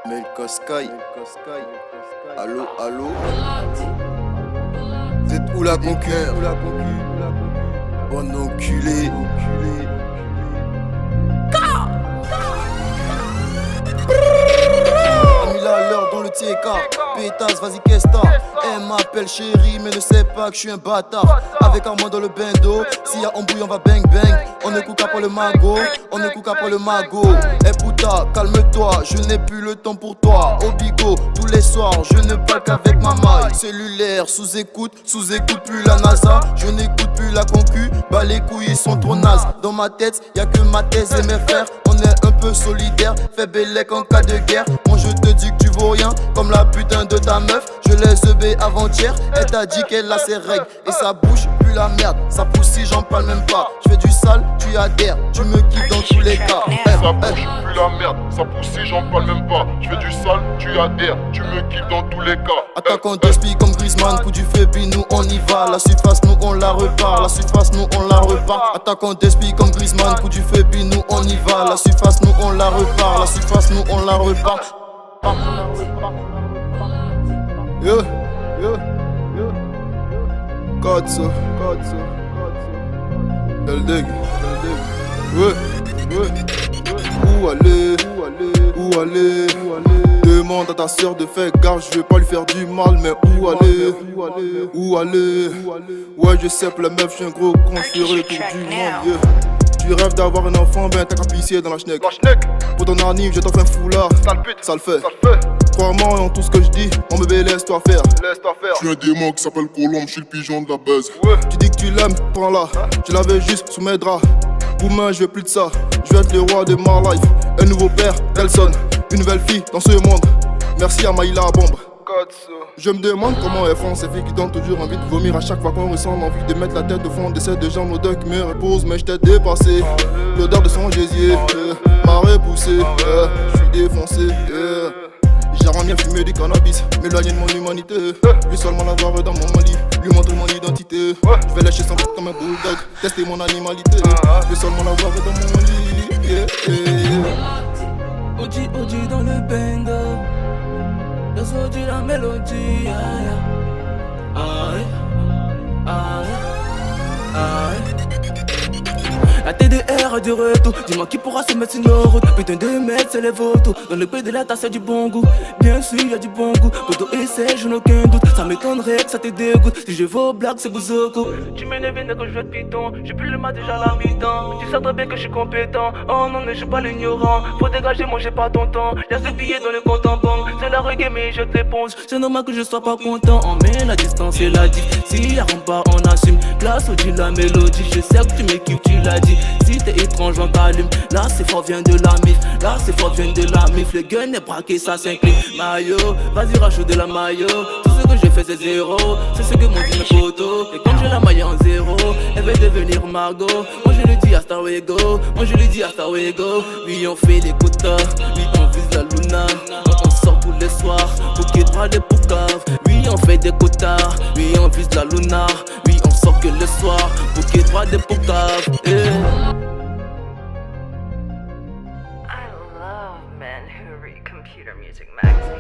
Melka Sky. Allô, allô. C'est où la concu? Bon enculé. Amila à l'heure dans le TK. Pétasse, vas-y, qu'est-ce que t'as? Elle m'appelle chérie, mais ne sait pas que je suis un bâtard. Avec un moins dans le bendo. S'il y a embrouille, on va bang bang. On ne coupe pas le magot. On ne coupe pas le magot. Eh puta, calme-toi, je n'ai plus le temps pour toi. Au bigot, tous les soirs, je ne parle qu'avec ma maille. Cellulaire, sous-écoute plus la NASA. Je n'écoute plus la concu. Bah les couilles, ils sont trop nazes. Dans ma tête, y'a que ma thèse et mes frères. On est un peu solidaire, fais bellec en cas de guerre. Moi je te dis que tu vaux rien, comme la putain de ta meuf. Je l'ai zebé avant-hier, elle t'a dit qu'elle a ses règles. Et sa bouche pue la merde, ça pousse si j'en parle même pas. Je fais du sale, tu adhères, tu me kiffes dans tous les cas. Ça bouge plus la merde, ça pousse si j'en parle même pas. Je fais du sale, tu adhères, tu me kiffes dans tous les cas. Attaquant d'esprit comme Griezmann, coup du feu puis nous on y va. La surface nous on la repart, la surface nous on la repart. Attaquant d'esprit comme Griezmann, coup du feu puis nous on y va. La surface nous on la repart, la surface nous on la repart. Yo, yo, yo. Kotso. Deldeg. Ouais. Où aller? Demande à ta soeur de faire gaffe, je vais pas lui faire du mal, mais où aller? Ouais, je sais, la meuf, je suis un gros con, je ferai le tour du monde, yeah. Tu rêves d'avoir un enfant, ben t'as qu'à pisser dans la schneck. Pour ton anime, je t'offre un foulard, ça le fait. Crois-moi en tout ce que je dis, mon bébé laisse-toi faire. Je suis un démon qui s'appelle Colombe, je suis le pigeon de la buzz. Tu dis que tu l'aimes, prends-la, je l'avais juste sous mes draps. Boomer, je veux plus de ça, je vais être le roi de my life. Un nouveau père, Nelson, une nouvelle fille dans ce monde. Merci à Maïla Bombe. Je me demande comment elles font ces filles qui donnent toujours envie de vomir à chaque fois qu'on ressent l'envie de mettre la tête au fond de ces deux jambes, l'odeur qui me repose, mais je t'ai dépassé. L'odeur de son gésier m'a repoussé, je suis défoncé. J'aimerais bien fumer du cannabis, m'éloigner de mon humanité. Lui seulement l'avoir dans mon lit, lui montrer mon identité. Je vais lâcher son truc comme un bulldog, tester mon animalité. Lui seulement l'avoir dans mon lit. OG dans le bando. Yo soy la mélodie. La TDR de retour, dis-moi qui pourra se mettre sur nos routes. Putain de mec, c'est les vautours. Dans le pays de la tasse, y'a du bon goût. Bien sûr, y'a du bon goût. Poto essaie, je n'ai aucun doute. Ça m'étonnerait que ça te dégoûte. Si je vais au blague, c'est bouzoko. Tu m'énerves quand je vais être piton. J'ai plus le mat déjà la mi-temps. Tu sais très bien que je suis compétent. Oh non, mais je suis pas l'ignorant. Faut dégager, moi j'ai pas ton temps. Y'a ce billet dans le compte en banque. C'est la reggae, mais je te l'éponge. C'est normal que je sois pas content. On met la distance et la diff. Si y'a pas, on assume. Classe ou dit la mélodie. Je sais que tu m'équipes, tu l'as dit. Si t'es étrange, on t'allume. Là, c'est fort, vient de la mif. Là, c'est fort, vient de la mif. Le gun est braqué, ça s'incline. Maillot, vas-y, rajoute de la maillot. Tout ce que j'ai fait, c'est zéro. C'est ce que m'ont dit mes potos. Et comme je la maille en zéro, elle va devenir Margot. Moi, je lui dis hasta luego. Oui, on fait des quotas. Oui, on vise la luna. On sort tous les soirs. Pour qu'il droit des poucaves. Oui, on fait des quotas. Oui, on vise la luna. Oui, on sort que le soir. Pour qu'il droit des poucaves. I love men who read computer music magazine.